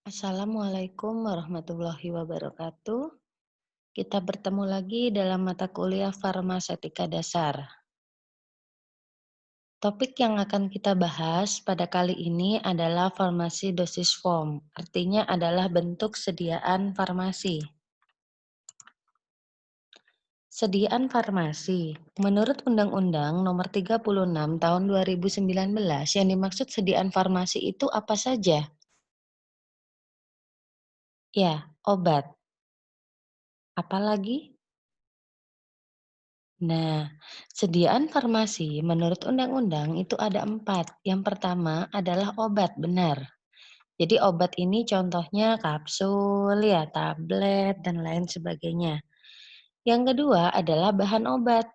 Assalamualaikum warahmatullahi wabarakatuh. Kita bertemu lagi dalam mata kuliah Farmasetika Dasar. Topik yang akan kita bahas pada kali ini adalah farmasi dosis form, artinya adalah bentuk sediaan farmasi. Sediaan farmasi. Menurut Undang-Undang Nomor 36 Tahun 2019, yang dimaksud sediaan farmasi itu apa saja? Ya, obat. Apalagi? Nah, sediaan farmasi menurut undang-undang itu ada 4. Yang pertama adalah obat, benar. Jadi obat ini contohnya kapsul, ya tablet, dan lain sebagainya. Yang kedua adalah bahan obat.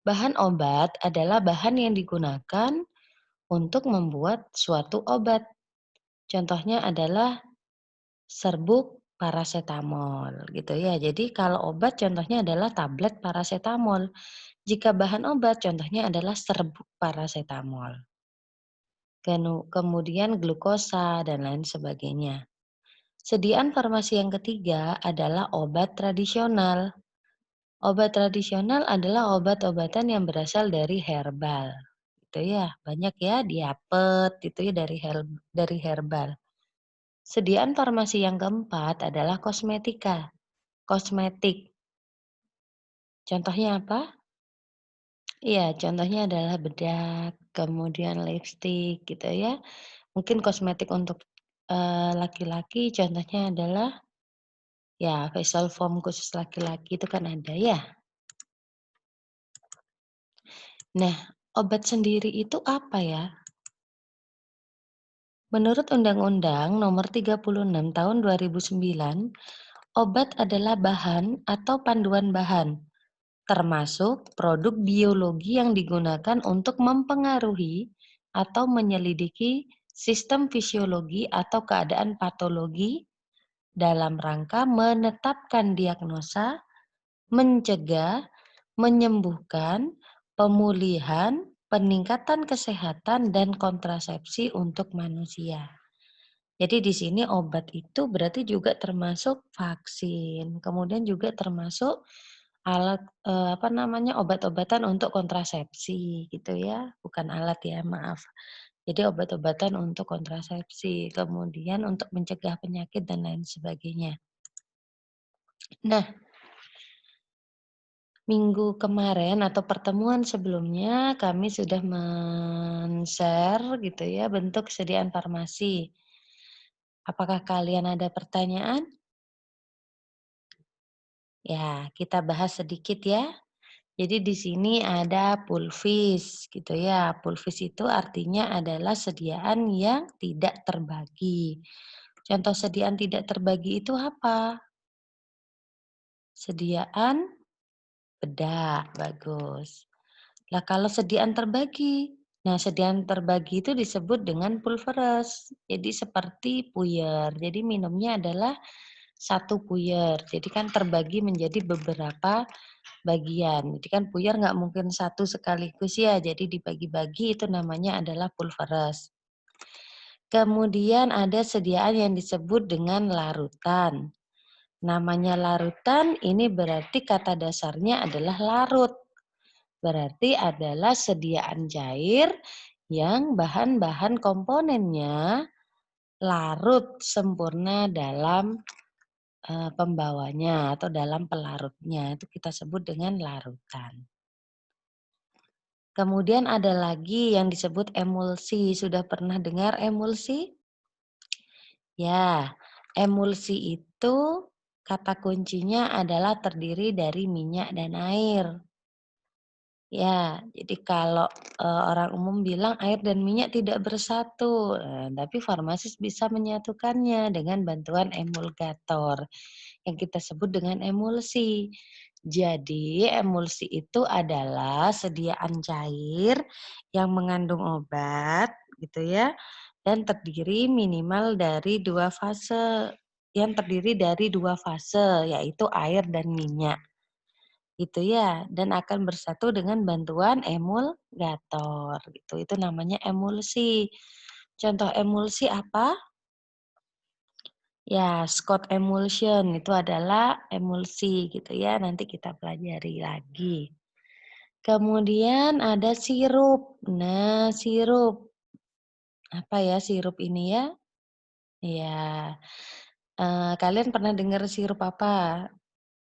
Bahan obat adalah bahan yang digunakan untuk membuat suatu obat. Contohnya adalah serbuk parasetamol gitu ya. Jadi kalau obat contohnya adalah tablet parasetamol. Jika bahan obat contohnya adalah serbuk parasetamol. Kemudian glukosa dan lain sebagainya. Sediaan farmasi yang ketiga adalah obat tradisional. Obat tradisional adalah obat-obatan yang berasal dari herbal. Itu ya, banyak ya diapet itu ya dari herbal. Sediaan farmasi yang keempat adalah kosmetika. Kosmetik. Contohnya apa? Iya, contohnya adalah bedak, kemudian lipstik gitu ya. Mungkin kosmetik untuk, laki-laki contohnya adalah ya facial foam khusus laki-laki itu kan ada ya. Nah, obat sendiri itu apa ya? Menurut Undang-Undang Nomor 36 Tahun 2009, obat adalah bahan atau panduan bahan, termasuk produk biologi yang digunakan untuk mempengaruhi atau menyelidiki sistem fisiologi atau keadaan patologi dalam rangka menetapkan diagnosa, mencegah, menyembuhkan, pemulihan, peningkatan kesehatan, dan kontrasepsi untuk manusia. Jadi di sini obat itu berarti juga termasuk vaksin, kemudian juga termasuk alat, obat-obatan untuk kontrasepsi gitu ya, bukan alat ya, maaf. Jadi obat-obatan untuk kontrasepsi, kemudian untuk mencegah penyakit dan lain sebagainya. Nah, minggu kemarin atau pertemuan sebelumnya kami sudah men-share gitu ya bentuk kesediaan farmasi. Apakah kalian ada pertanyaan? Ya, kita bahas sedikit ya. Jadi di sini ada pulvis gitu ya. Pulvis itu artinya adalah sediaan yang tidak terbagi. Contoh sediaan tidak terbagi itu apa? Sediaan bedak, bagus. Lah kalau sediaan terbagi, nah sediaan terbagi itu disebut dengan pulveres. Jadi seperti puyer. Jadi minumnya adalah satu puyer. Jadi kan terbagi menjadi beberapa bagian. Jadi kan puyer nggak mungkin satu sekaligus ya. Jadi dibagi-bagi itu namanya adalah pulveres. Kemudian ada sediaan yang disebut dengan larutan. Namanya larutan ini berarti kata dasarnya adalah larut. Berarti adalah sediaan cair yang bahan-bahan komponennya larut sempurna dalam pembawanya atau dalam pelarutnya. Itu kita sebut dengan larutan. Kemudian ada lagi yang disebut emulsi. Sudah pernah dengar emulsi? Ya, emulsi itu kata kuncinya adalah terdiri dari minyak dan air. Ya, jadi kalau, orang umum bilang air dan minyak tidak bersatu, tapi farmasis bisa menyatukannya dengan bantuan emulgator, yang kita sebut dengan emulsi. Jadi emulsi itu adalah sediaan cair yang mengandung obat, gitu ya, dan terdiri dari 2 fase, yaitu air dan minyak. Gitu ya, dan akan bersatu dengan bantuan emulgator gitu, itu namanya emulsi. Contoh emulsi apa? Ya, Scott emulsion itu adalah emulsi gitu ya, nanti kita pelajari lagi. Kemudian ada sirup. Nah, sirup, apa ya sirup ini ya? Ya, kalian pernah dengar sirup apa?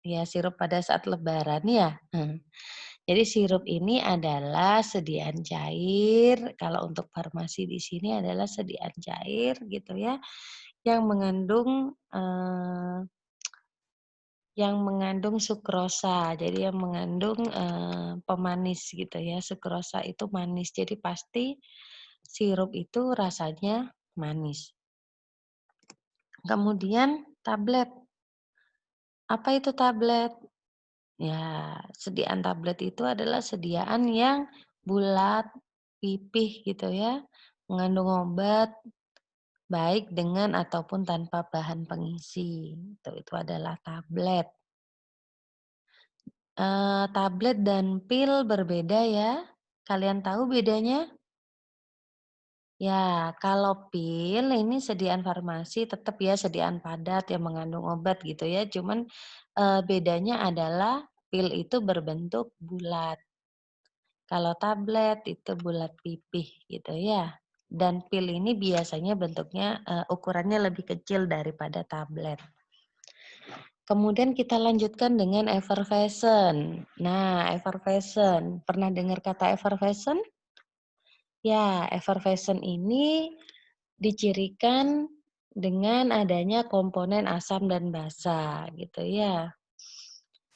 Ya, sirup pada saat lebaran ya? Jadi sirup ini adalah sediaan cair, kalau untuk farmasi di sini adalah sediaan cair gitu ya, yang mengandung sukrosa, jadi yang mengandung, pemanis gitu ya, sukrosa itu manis, jadi pasti sirup itu rasanya manis. Kemudian tablet, apa itu tablet? Ya, sediaan tablet itu adalah sediaan yang bulat, pipih gitu ya, mengandung obat, baik dengan ataupun tanpa bahan pengisi, itu adalah tablet. Tablet dan pil berbeda ya. Kalian tahu bedanya? Ya, kalau pil ini sediaan farmasi tetap ya sediaan padat yang mengandung obat gitu ya. Cuman, bedanya adalah pil itu berbentuk bulat. Kalau tablet itu bulat pipih gitu ya. Dan pil ini biasanya bentuknya, ukurannya lebih kecil daripada tablet. Kemudian kita lanjutkan dengan effervescent. Nah, effervescent, pernah dengar kata effervescent? Ya, effervescent ini dicirikan dengan adanya komponen asam dan basa gitu ya.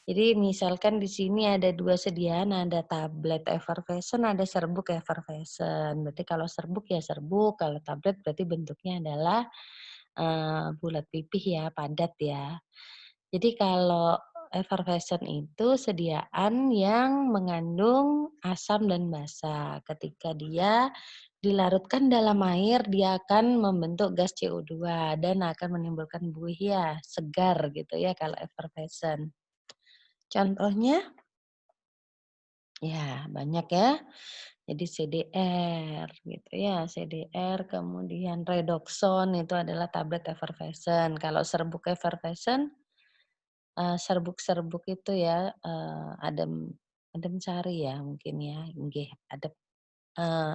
Jadi misalkan di sini ada 2 sediaan, ada tablet effervescent, ada serbuk effervescent. Berarti kalau serbuk ya serbuk, kalau tablet berarti bentuknya adalah, bulat pipih ya, padat ya. Jadi kalau effervescent itu sediaan yang mengandung asam dan basa. Ketika dia dilarutkan dalam air, dia akan membentuk gas CO2 dan akan menimbulkan buih ya, segar gitu ya kalau effervescent. Contohnya, ya banyak ya. Jadi CDR gitu ya, CDR, kemudian Redoxon itu adalah tablet effervescent. Kalau serbuk effervescent, serbuk-serbuk itu ya, adem adem sari ya mungkin ya, nggih,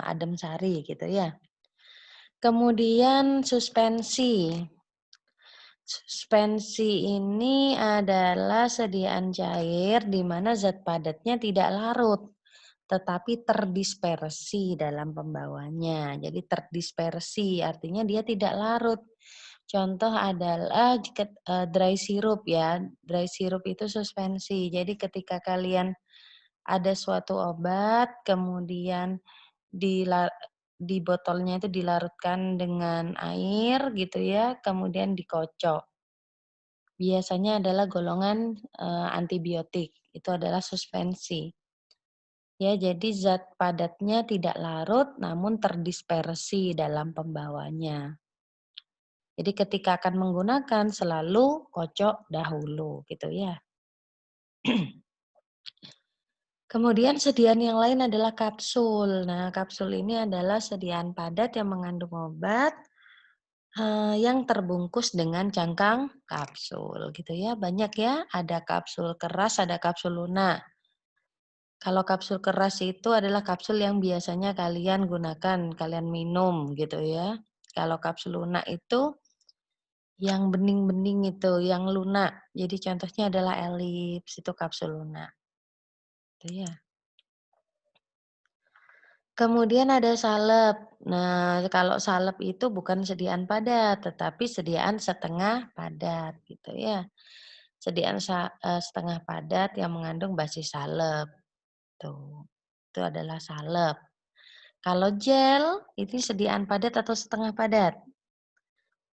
adem sari gitu ya. Kemudian suspensi. Suspensi ini adalah sediaan cair di mana zat padatnya tidak larut, tetapi terdispersi dalam pembawanya. Jadi terdispersi, artinya dia tidak larut. Contoh adalah jika, dry syrup ya, dry syrup itu suspensi. Jadi ketika kalian ada suatu obat, kemudian dila di botolnya itu dilarutkan dengan air gitu ya, kemudian dikocok. Biasanya adalah golongan, antibiotik, itu adalah suspensi. Ya, jadi zat padatnya tidak larut namun terdispersi dalam pembawanya. Jadi ketika akan menggunakan selalu kocok dahulu gitu ya. Kemudian sediaan yang lain adalah kapsul. Nah, kapsul ini adalah sediaan padat yang mengandung obat, yang terbungkus dengan cangkang kapsul gitu ya. Banyak ya, ada kapsul keras, ada kapsul lunak. Kalau kapsul keras itu adalah kapsul yang biasanya kalian gunakan, kalian minum gitu ya. Kalau kapsul lunak itu yang bening-bening itu, yang lunak. Jadi contohnya adalah elips, itu kapsul lunak. Itu ya. Kemudian ada salep. Nah, kalau salep itu bukan sediaan padat, tetapi sediaan setengah padat gitu ya. Setengah padat yang mengandung basis salep, tuh. Itu adalah salep. Kalau gel, ini sediaan padat atau setengah padat?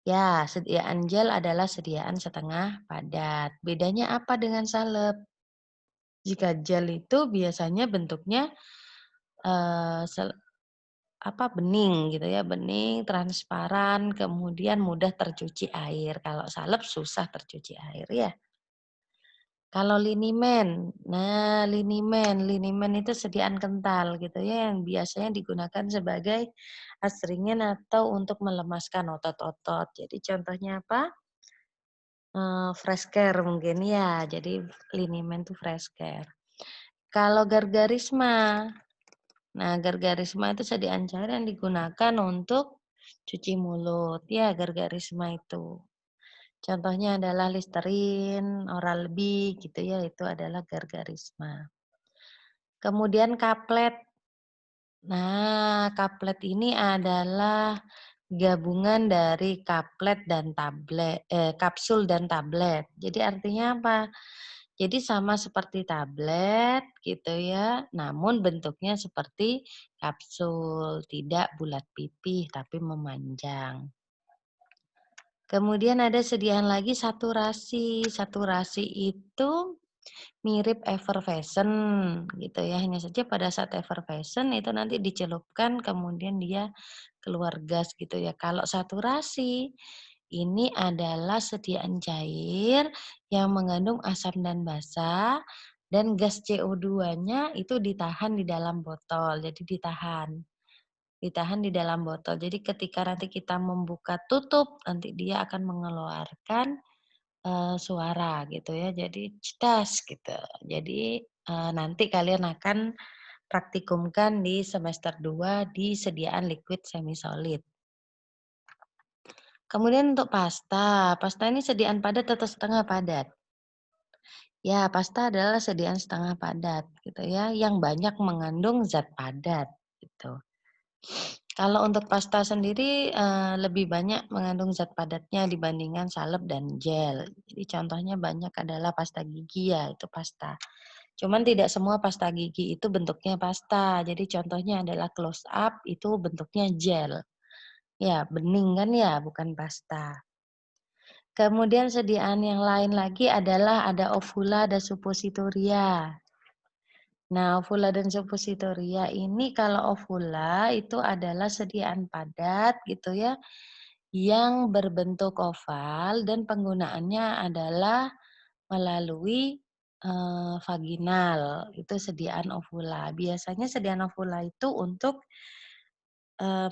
Ya, sediaan gel adalah sediaan setengah padat. Bedanya apa dengan salep? Jika gel itu biasanya bentuknya, eee, sel bening gitu ya, bening, transparan, kemudian mudah tercuci air. Kalau salep susah tercuci air ya. Kalau linimen, nah linimen itu sediaan kental gitu ya yang biasanya digunakan sebagai astringent atau untuk melemaskan otot-otot. Jadi contohnya apa? fresh care mungkin ya, jadi Liniment tuh fresh care. Kalau Gargarisma, nah Gargarisma itu sediaan cair yang digunakan untuk cuci mulut, ya Gargarisma itu. Contohnya adalah Listerine, Oral-B gitu ya, itu adalah Gargarisma. Kemudian kaplet. Nah, kaplet ini adalah gabungan dari kaplet dan kapsul dan tablet. Jadi artinya apa? Jadi sama seperti tablet gitu ya, namun bentuknya seperti kapsul, tidak bulat pipih tapi memanjang. Kemudian ada sediaan lagi saturasi. Saturasi itu mirip effervescent gitu ya, hanya saja pada saat effervescent itu nanti dicelupkan kemudian dia keluar gas gitu ya. Kalau saturasi ini adalah sediaan cair yang mengandung asam dan basa dan gas CO2-nya itu ditahan di dalam botol. Jadi ditahan di dalam botol. Jadi ketika nanti kita membuka tutup, nanti dia akan mengeluarkan suara gitu ya, jadi cetas gitu. Jadi, nanti kalian akan praktikumkan di semester 2 di sediaan liquid semi solid. Kemudian untuk pasta, pasta ini sediaan padat atau setengah padat? Ya, pasta adalah sediaan setengah padat gitu ya, yang banyak mengandung zat padat gitu. Kalau untuk pasta sendiri, lebih banyak mengandung zat padatnya dibandingkan salep dan gel. Jadi contohnya banyak adalah pasta gigi ya, itu pasta. Cuman tidak semua pasta gigi itu bentuknya pasta. Jadi contohnya adalah close up itu bentuknya gel. Ya, bening kan ya, bukan pasta. Kemudian sediaan yang lain lagi adalah ada ovula dan suppositoria. Nah, ovula dan suppositoria ini kalau ovula itu adalah sediaan padat gitu ya, yang berbentuk oval dan penggunaannya adalah melalui, vaginal, itu sediaan ovula. Biasanya sediaan ovula itu untuk,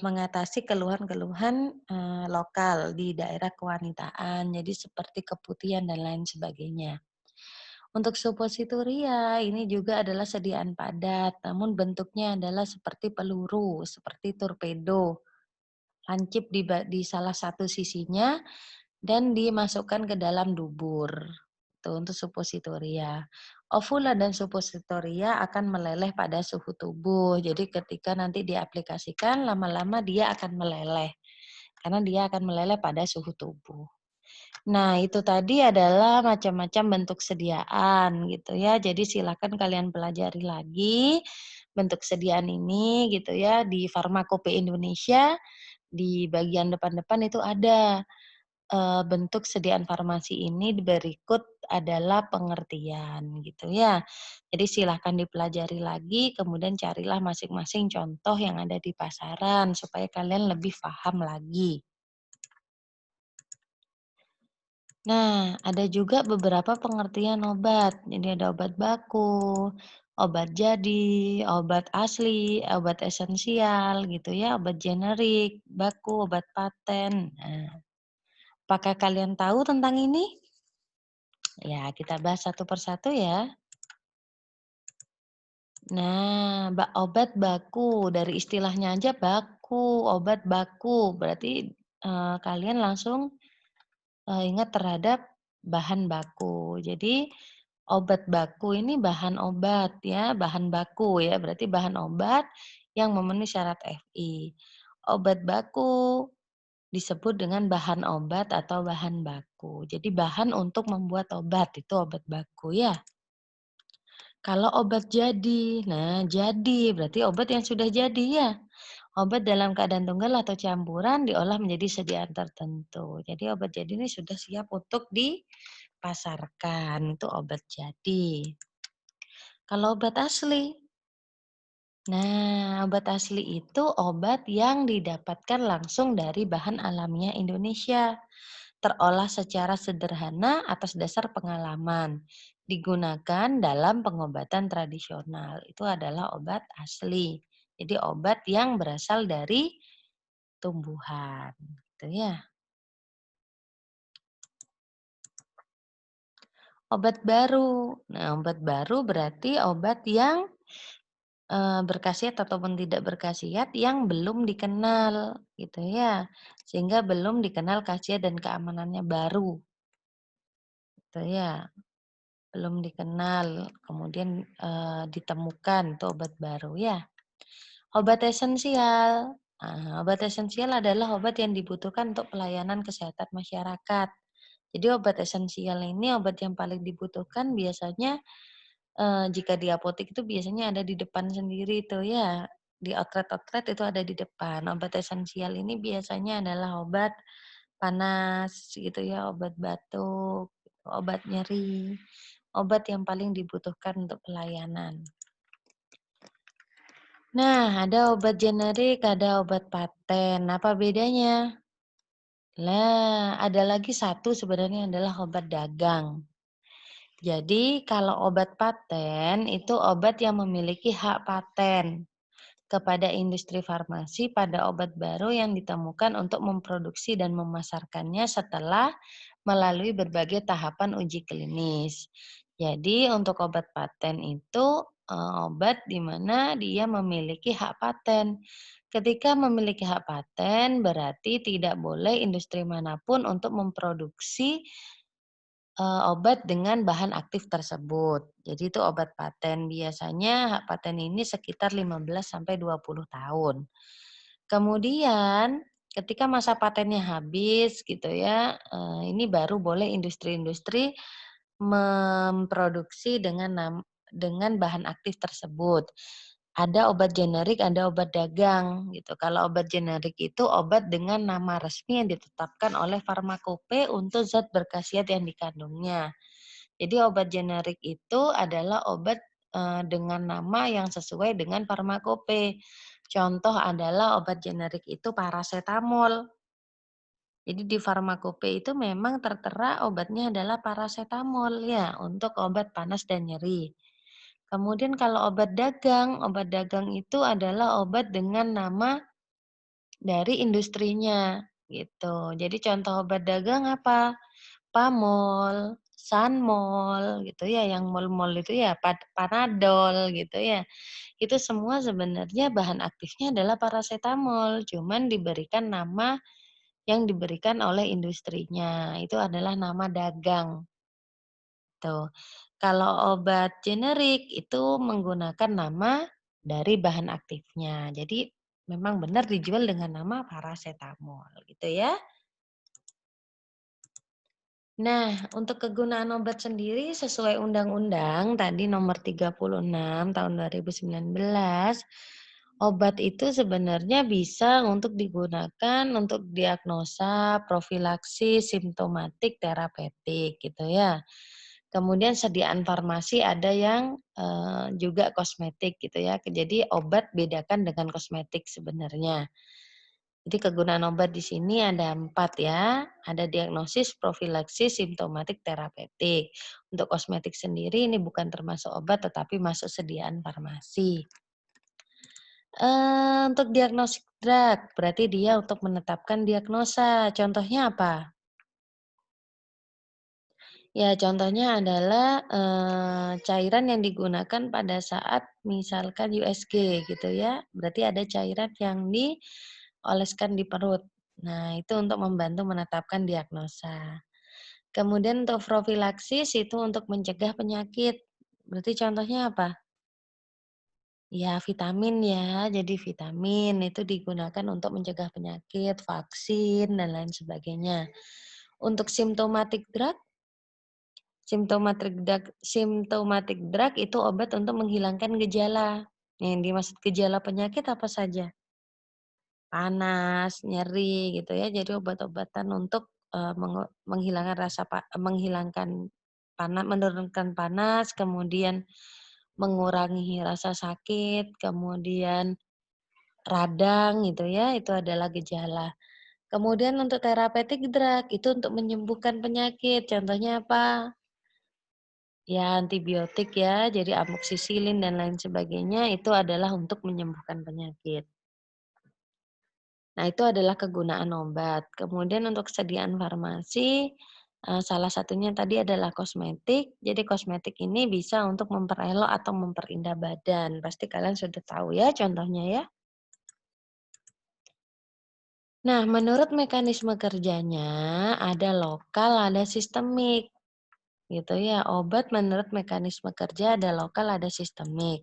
mengatasi keluhan-keluhan, lokal di daerah kewanitaan, jadi seperti keputihan dan lain sebagainya. Untuk suppositoria ini juga adalah sediaan padat, namun bentuknya adalah seperti peluru, seperti torpedo, lancip di salah satu sisinya dan dimasukkan ke dalam dubur. Itu untuk suppositoria. Ovula dan suppositoria akan meleleh pada suhu tubuh. Jadi ketika nanti diaplikasikan lama-lama dia akan meleleh. Karena dia akan meleleh pada suhu tubuh. Nah, itu tadi adalah macam-macam bentuk sediaan gitu ya. Jadi silakan kalian pelajari lagi bentuk sediaan ini gitu ya di Farmakope Indonesia. Di bagian depan-depan itu ada bentuk sediaan farmasi ini berikut adalah pengertian gitu ya. Jadi silahkan dipelajari lagi, kemudian carilah masing-masing contoh yang ada di pasaran supaya kalian lebih paham lagi. Nah, ada juga beberapa pengertian obat. Jadi ada obat baku, obat jadi, obat asli, obat esensial gitu ya, obat generik, baku, obat paten. Nah, apakah kalian tahu tentang ini? Ya, kita bahas satu persatu ya. Nah, obat baku, dari istilahnya aja baku, obat baku. Berarti kalian langsung ingat terhadap bahan baku. Jadi obat baku ini bahan obat ya, bahan baku ya, berarti bahan obat yang memenuhi syarat FI. Obat baku disebut dengan bahan obat atau bahan baku. Jadi bahan untuk membuat obat itu obat baku ya. Kalau obat jadi, nah jadi berarti obat yang sudah jadi ya. Obat dalam keadaan tunggal atau campuran diolah menjadi sediaan tertentu. Jadi obat jadi ini sudah siap untuk dipasarkan, itu obat jadi. Kalau obat asli, nah obat asli itu obat yang didapatkan langsung dari bahan alamiah Indonesia. Terolah secara sederhana atas dasar pengalaman. Digunakan dalam pengobatan tradisional. Itu adalah obat asli. Jadi obat yang berasal dari tumbuhan, gitu ya. obat baru. Nah, obat baru berarti obat yang, berkhasiat ataupun tidak berkhasiat yang belum dikenal, gitu ya. Sehingga belum dikenal khasiat dan keamanannya baru, gitu ya. Belum dikenal, kemudian, ditemukan itu obat baru ya. Obat esensial. Nah, obat esensial adalah obat yang dibutuhkan untuk pelayanan kesehatan masyarakat. Jadi obat esensial ini obat yang paling dibutuhkan biasanya, jika di apotek itu biasanya ada di depan sendiri tuh ya, di outlet-outlet itu ada di depan. Obat esensial ini biasanya adalah obat panas gitu ya, obat batuk, obat nyeri, obat yang paling dibutuhkan untuk pelayanan. Nah, ada obat generik, ada obat paten. Apa bedanya? Lah, ada lagi satu sebenarnya adalah obat dagang. Jadi, kalau obat paten itu obat yang memiliki hak paten kepada industri farmasi pada obat baru yang ditemukan untuk memproduksi dan memasarkannya setelah melalui berbagai tahapan uji klinis. Jadi untuk obat paten itu obat di mana dia memiliki hak paten. Ketika memiliki hak paten berarti tidak boleh industri manapun untuk memproduksi obat dengan bahan aktif tersebut. Jadi itu obat paten, biasanya hak paten ini sekitar 15 sampai 20 tahun. Kemudian ketika masa patennya habis gitu ya, ini baru boleh industri-industri memproduksi dengan bahan aktif tersebut. Ada obat generik, ada obat dagang gitu. Kalau obat generik itu obat dengan nama resmi yang ditetapkan oleh Farmakope untuk zat berkhasiat yang dikandungnya. Jadi obat generik itu adalah obat, dengan nama yang sesuai dengan Farmakope. Contoh adalah obat generik itu parasetamol. Jadi di Farmakope itu memang tertera obatnya adalah parasetamol ya, untuk obat panas dan nyeri. Kemudian kalau obat dagang itu adalah obat dengan nama dari industrinya, gitu. Jadi contoh obat dagang apa? Pamol, Sanmol gitu ya, yang mol-mol itu ya, Panadol gitu ya. Itu semua sebenarnya bahan aktifnya adalah parasetamol, cuman diberikan nama yang diberikan oleh industrinya, itu adalah nama dagang, tuh. Kalau obat generik itu menggunakan nama dari bahan aktifnya. Jadi memang benar dijual dengan nama parasetamol gitu ya. Nah, untuk kegunaan obat sendiri sesuai undang-undang tadi nomor 36 tahun 2019, obat itu sebenarnya bisa untuk digunakan untuk diagnosa, profilaksis, simptomatik, terapeutik gitu ya. Kemudian sediaan farmasi ada yang juga kosmetik gitu ya. Jadi obat bedakan dengan kosmetik sebenarnya. Jadi kegunaan obat di sini ada 4 ya, ada diagnosis, profilaksis, simptomatik, terapeutik. Untuk kosmetik sendiri ini bukan termasuk obat tetapi masuk sediaan farmasi. Untuk diagnostik drug, berarti dia untuk menetapkan diagnosa, contohnya apa? Ya contohnya adalah, cairan yang digunakan pada saat misalkan USG gitu ya, berarti ada cairan yang dioleskan di perut. Nah itu untuk membantu menetapkan diagnosa. Kemudian untuk profilaksis itu untuk mencegah penyakit, berarti contohnya apa? Ya vitamin ya, jadi vitamin itu digunakan untuk mencegah penyakit, vaksin, dan lain sebagainya. Untuk symptomatic drug itu obat untuk menghilangkan gejala. Yang dimaksud gejala penyakit apa saja? Panas, nyeri gitu ya. Jadi obat-obatan untuk, menghilangkan menurunkan panas, kemudian mengurangi rasa sakit, kemudian radang gitu ya, itu adalah gejala. Kemudian untuk therapeutic drug itu untuk menyembuhkan penyakit, contohnya apa? Ya antibiotik ya, jadi amoksisilin dan lain sebagainya itu adalah untuk menyembuhkan penyakit. Nah itu adalah kegunaan obat. Kemudian untuk kesediaan farmasi, Salah satunya tadi adalah kosmetik. Jadi kosmetik ini bisa untuk memperelok atau memperindah badan. Pasti kalian sudah tahu ya contohnya ya. Nah, menurut mekanisme kerjanya ada lokal, ada sistemik. Gitu ya, obat menurut mekanisme kerja ada lokal, ada sistemik.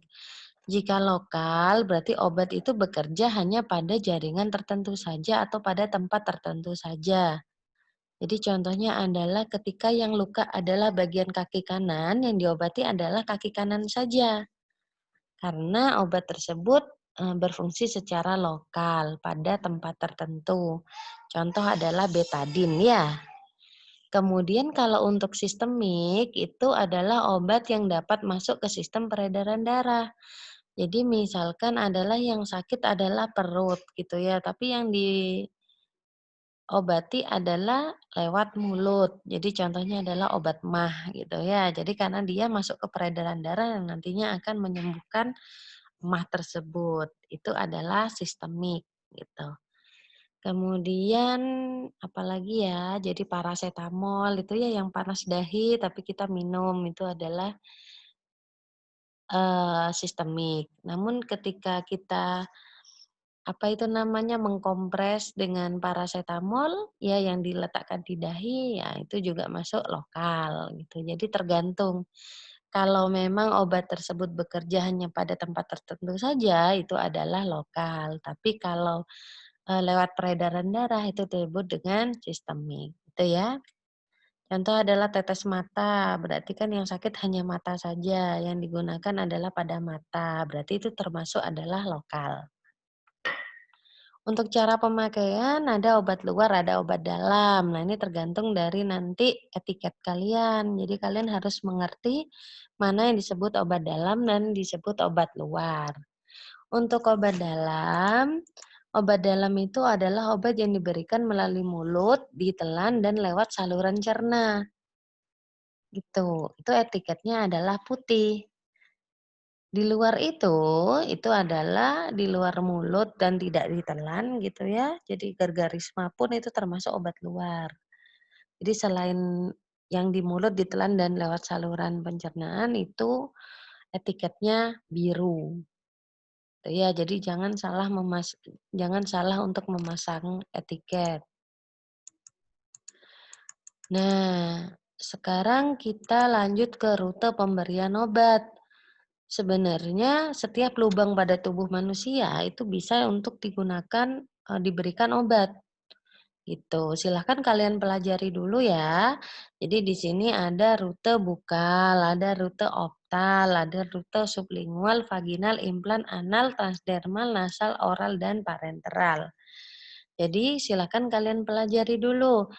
Jika lokal, berarti obat itu bekerja hanya pada jaringan tertentu saja atau pada tempat tertentu saja. Jadi contohnya adalah ketika yang luka adalah bagian kaki kanan, yang diobati adalah kaki kanan saja. Karena obat tersebut berfungsi secara lokal pada tempat tertentu. Contoh adalah betadin ya. Kemudian kalau untuk sistemik, itu adalah obat yang dapat masuk ke sistem peredaran darah. Jadi misalkan adalah yang sakit adalah perut gitu ya, tapi yang diobati adalah lewat mulut. Jadi contohnya adalah obat MAH gitu ya. Jadi karena dia masuk ke peredaran darah yang nantinya akan menyembuhkan MAH tersebut. Itu adalah sistemik gitu. Kemudian apalagi ya, jadi parasetamol itu ya yang panas dahi tapi kita minum itu adalah, sistemik. Namun ketika kita, apa itu namanya, mengkompres dengan parasetamol, ya yang diletakkan di dahi, ya itu juga masuk lokal gitu. Jadi tergantung, kalau memang obat tersebut bekerja hanya pada tempat tertentu saja, itu adalah lokal. Tapi kalau lewat peredaran darah itu disebut dengan sistemik, gitu ya. Contoh adalah tetes mata, berarti kan yang sakit hanya mata saja, yang digunakan adalah pada mata, berarti itu termasuk adalah lokal. Untuk cara pemakaian ada obat luar, ada obat dalam. Nah, ini tergantung dari nanti etiket kalian. Jadi kalian harus mengerti mana yang disebut obat dalam dan disebut obat luar. Untuk obat dalam itu adalah obat yang diberikan melalui mulut, ditelan, dan lewat saluran cerna, gitu. Itu etiketnya adalah putih. Di luar itu adalah di luar mulut dan tidak ditelan gitu ya, jadi Gargarisma pun itu termasuk obat luar. Jadi selain yang di mulut, ditelan, dan lewat saluran pencernaan itu etiketnya biru. Ya, jadi jangan salah untuk memasang etiket. Nah, sekarang kita lanjut ke rute pemberian obat. Sebenarnya setiap lubang pada tubuh manusia itu bisa untuk digunakan, diberikan obat. Gitu. Silahkan kalian pelajari dulu ya. Jadi di sini ada rute bukal, ada rute optal, ada rute sublingual, vaginal, implan, anal, transdermal, nasal, oral, dan parenteral. Jadi silahkan kalian pelajari dulu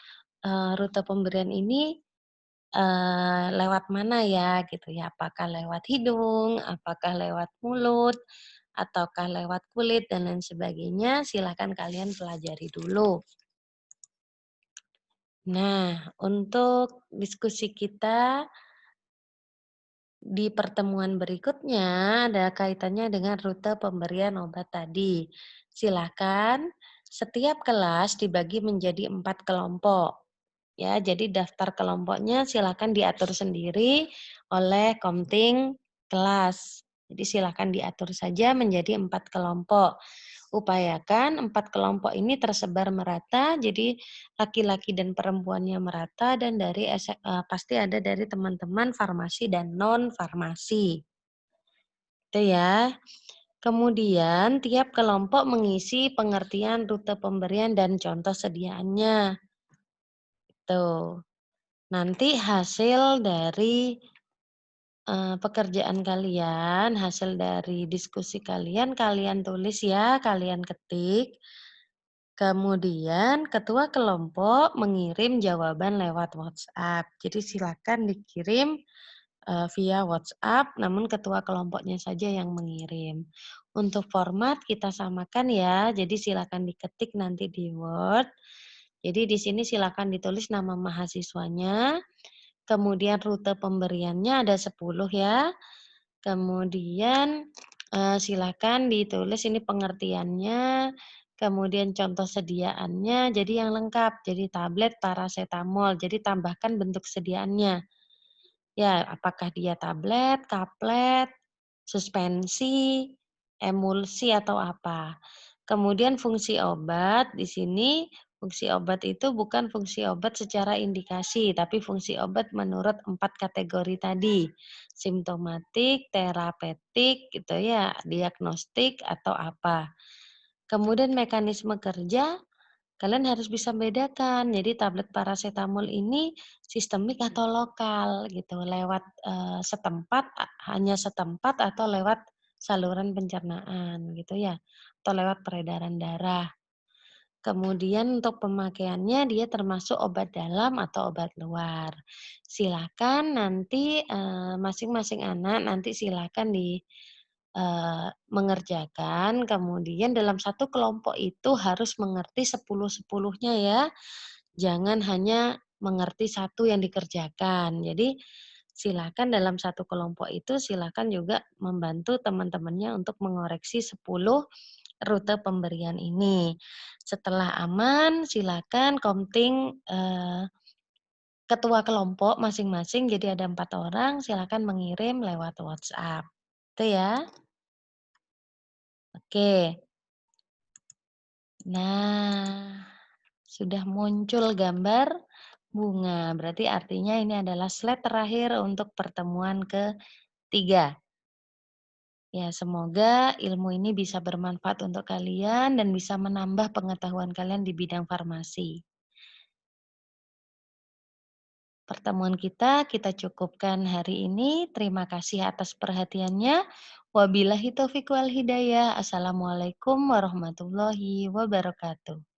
rute pemberian ini lewat mana ya gitu ya. Apakah lewat hidung, apakah lewat mulut, ataukah lewat kulit dan lain sebagainya. Silahkan kalian pelajari dulu. Nah, untuk diskusi kita di pertemuan berikutnya ada kaitannya dengan rute pemberian obat tadi. Silakan setiap kelas dibagi menjadi 4 kelompok. Ya, jadi daftar kelompoknya silakan diatur sendiri oleh komting kelas. Jadi silakan diatur saja menjadi 4 kelompok. Upayakan 4 kelompok ini tersebar merata, jadi laki-laki dan perempuannya merata dan dari pasti ada dari teman-teman farmasi dan non-farmasi. Itu ya. Kemudian tiap kelompok mengisi pengertian rute pemberian dan contoh sediaannya. Tuh. Nanti hasil dari pekerjaan kalian, hasil dari diskusi kalian, kalian tulis ya, kalian ketik. Kemudian ketua kelompok mengirim jawaban lewat WhatsApp. Jadi silakan dikirim via WhatsApp, namun ketua kelompoknya saja yang mengirim. Untuk format kita samakan ya, jadi silakan diketik nanti di Word. Jadi di sini silakan ditulis nama mahasiswanya, kemudian rute pemberiannya ada 10 ya. Kemudian silakan ditulis ini pengertiannya, Kemudian contoh sediaannya jadi yang lengkap, jadi tablet parasetamol, jadi tambahkan bentuk sediaannya. Ya, apakah dia tablet, kaplet, suspensi, emulsi, atau apa. Kemudian fungsi obat, di sini fungsi obat itu bukan fungsi obat secara indikasi, tapi fungsi obat menurut 4 kategori tadi. Simptomatik, terapeutik gitu ya, diagnostik atau apa. Kemudian mekanisme kerja, kalian harus bisa bedakan. Jadi tablet parasetamol ini sistemik atau lokal gitu, lewat, setempat, hanya setempat atau lewat saluran pencernaan gitu ya, atau lewat peredaran darah. Kemudian untuk pemakaiannya dia termasuk obat dalam atau obat luar. Silakan nanti, masing-masing anak nanti silakan mengerjakan, kemudian dalam satu kelompok itu harus mengerti 10-10-nya ya. Jangan hanya mengerti satu yang dikerjakan. Jadi silakan dalam satu kelompok itu silakan juga membantu teman-temannya untuk mengoreksi 10 rute pemberian ini. Setelah aman, silakan komting, ketua kelompok masing-masing, jadi ada 4 orang, silakan mengirim lewat WhatsApp. Itu ya. Oke. Nah, sudah muncul gambar bunga, berarti artinya ini adalah slide terakhir untuk pertemuan ketiga. Ya, semoga ilmu ini bisa bermanfaat untuk kalian dan bisa menambah pengetahuan kalian di bidang farmasi. Pertemuan kita cukupkan hari ini. Terima kasih atas perhatiannya. Wabillahi taufiq wal hidayah. Assalamualaikum warahmatullahi wabarakatuh.